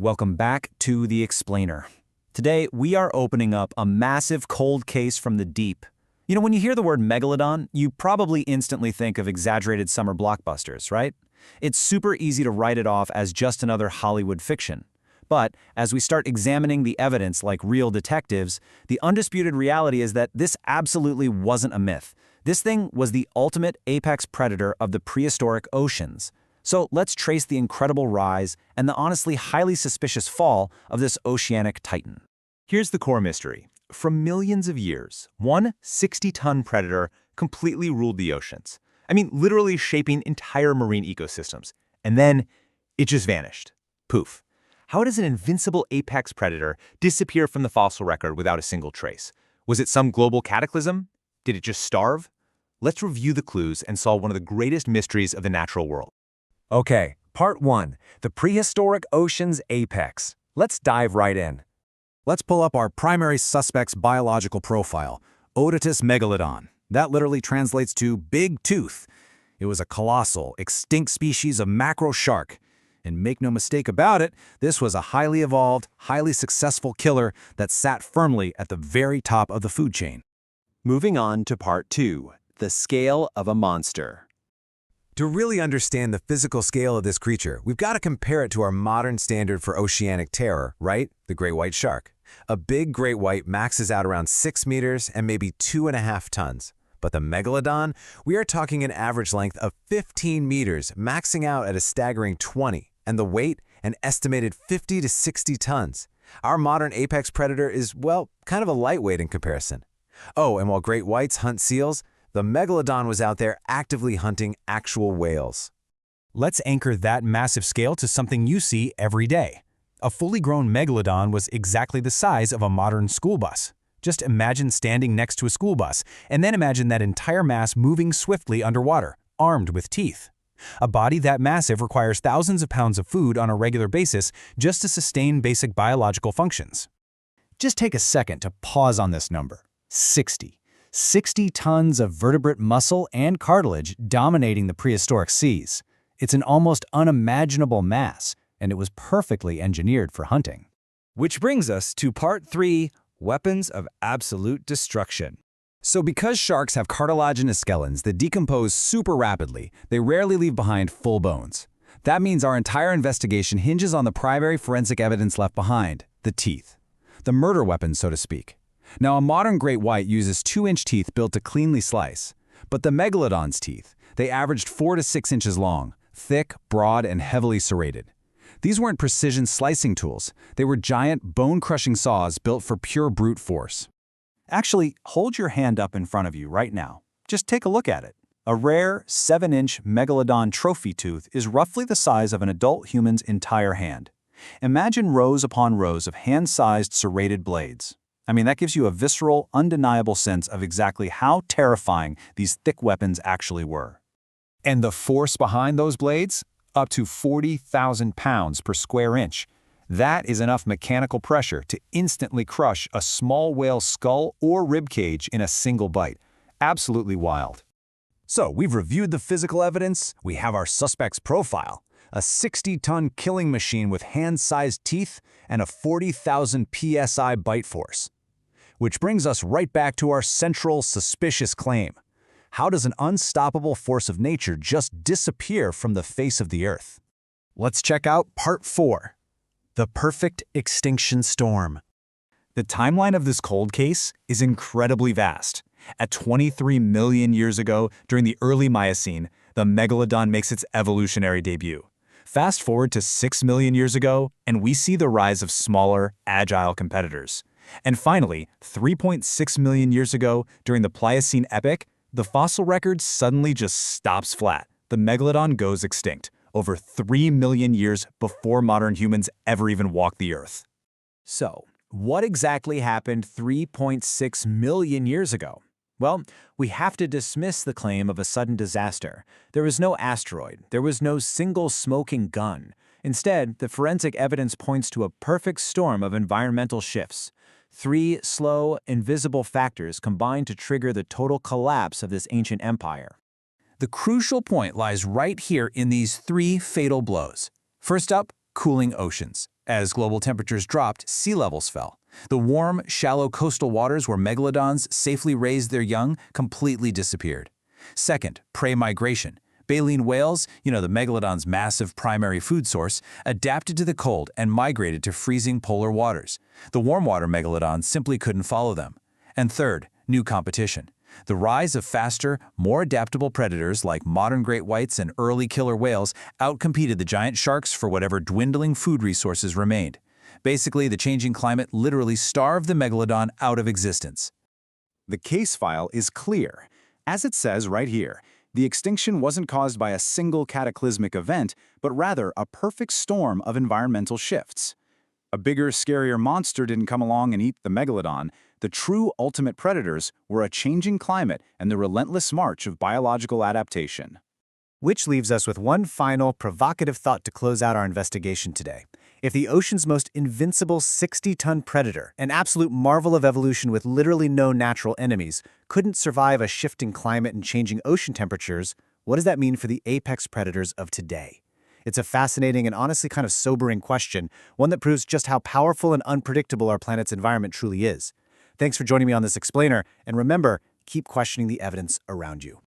Welcome back to The Explainer. Today, we are opening up a massive cold case from the deep. You know, when you hear the word Megalodon, you probably instantly think of exaggerated summer blockbusters, right? It's super easy to write it off as just another Hollywood fiction. But as we start examining the evidence like real detectives, the undisputed reality is that this absolutely wasn't a myth. This thing was the ultimate apex predator of the prehistoric oceans. So let's trace the incredible rise and the honestly highly suspicious fall of this oceanic titan. Here's the core mystery. For millions of years, one 60-ton predator completely ruled the oceans. I mean, literally shaping entire marine ecosystems. And then it just vanished. Poof. How does an invincible apex predator disappear from the fossil record without a single trace? Was it some global cataclysm? Did it just starve? Let's review the clues and solve one of the greatest mysteries of the natural world. Okay, part 1, the prehistoric ocean's apex. Let's dive right in. Let's pull up our primary suspect's biological profile, Odotus megalodon. That literally translates to big tooth. It was a colossal, extinct species of macro shark. And make no mistake about it, this was a highly evolved, highly successful killer that sat firmly at the very top of the food chain. Moving on to part 2, the scale of a monster. To really understand the physical scale of this creature, we've got to compare it to our modern standard for oceanic terror, right? The great white shark. A big great white maxes out around 6 meters and maybe 2.5 tons. But the megalodon, we are talking an average length of 15 meters, maxing out at a staggering 20, and the weight, an estimated 50 to 60 tons. Our modern apex predator is, well, kind of a lightweight in comparison. Oh, and while great whites hunt seals, the megalodon was out there actively hunting actual whales. Let's anchor that massive scale to something you see every day. A fully grown megalodon was exactly the size of a modern school bus. Just imagine standing next to a school bus, and then imagine that entire mass moving swiftly underwater, armed with teeth. A body that massive requires thousands of pounds of food on a regular basis just to sustain basic biological functions. Just take a second to pause on this number. 60 tons of vertebrate muscle and cartilage dominating the prehistoric seas. It's an almost unimaginable mass, and it was perfectly engineered for hunting. Which brings us to part 3, weapons of absolute destruction. So because sharks have cartilaginous skeletons that decompose super rapidly, they rarely leave behind full bones. That means our entire investigation hinges on the primary forensic evidence left behind, the teeth. The murder weapon, so to speak. Now, a modern great white uses 2-inch teeth built to cleanly slice. But the megalodon's teeth, they averaged 4 to 6 inches long, thick, broad, and heavily serrated. These weren't precision slicing tools. They were giant, bone-crushing saws built for pure brute force. Actually, hold your hand up in front of you right now. Just take a look at it. A rare 7-inch Megalodon trophy tooth is roughly the size of an adult human's entire hand. Imagine rows upon rows of hand-sized serrated blades. I mean, that gives you a visceral, undeniable sense of exactly how terrifying these thick weapons actually were. And the force behind those blades? Up to 40,000 pounds per square inch. That is enough mechanical pressure to instantly crush a small whale's skull or rib cage in a single bite. Absolutely wild. So we've reviewed the physical evidence, we have our suspect's profile. A 60-ton killing machine with hand-sized teeth and a 40,000 psi bite force. Which brings us right back to our central suspicious claim. How does an unstoppable force of nature just disappear from the face of the earth? Let's check out part 4. The perfect extinction storm. The timeline of this cold case is incredibly vast. At 23 million years ago, during the early Miocene, the Megalodon makes its evolutionary debut. Fast forward to 6 million years ago, and we see the rise of smaller, agile competitors. And finally, 3.6 million years ago, during the Pliocene epoch, the fossil record suddenly just stops flat. The Megalodon goes extinct, over 3 million years before modern humans ever even walked the Earth. So, what exactly happened 3.6 million years ago? Well, we have to dismiss the claim of a sudden disaster. There was no asteroid. There was no single smoking gun. Instead, the forensic evidence points to a perfect storm of environmental shifts. 3 slow, invisible factors combined to trigger the total collapse of this ancient empire. The crucial point lies right here in these 3 fatal blows. First up, cooling oceans. As global temperatures dropped, sea levels fell. The warm, shallow coastal waters where megalodons safely raised their young completely disappeared. Second, prey migration. Baleen whales, the megalodon's massive primary food source, adapted to the cold and migrated to freezing polar waters. The warm water megalodons simply couldn't follow them. And third, new competition. The rise of faster, more adaptable predators like modern great whites and early killer whales outcompeted the giant sharks for whatever dwindling food resources remained. Basically, the changing climate literally starved the megalodon out of existence. The case file is clear. As it says right here, the extinction wasn't caused by a single cataclysmic event, but rather a perfect storm of environmental shifts. A bigger, scarier monster didn't come along and eat the megalodon. The true ultimate predators were a changing climate and the relentless march of biological adaptation. Which leaves us with one final provocative thought to close out our investigation today. If the ocean's most invincible 60-ton predator, an absolute marvel of evolution with literally no natural enemies, couldn't survive a shifting climate and changing ocean temperatures, what does that mean for the apex predators of today? It's a fascinating and honestly kind of sobering question, one that proves just how powerful and unpredictable our planet's environment truly is. Thanks for joining me on this explainer, and remember, keep questioning the evidence around you.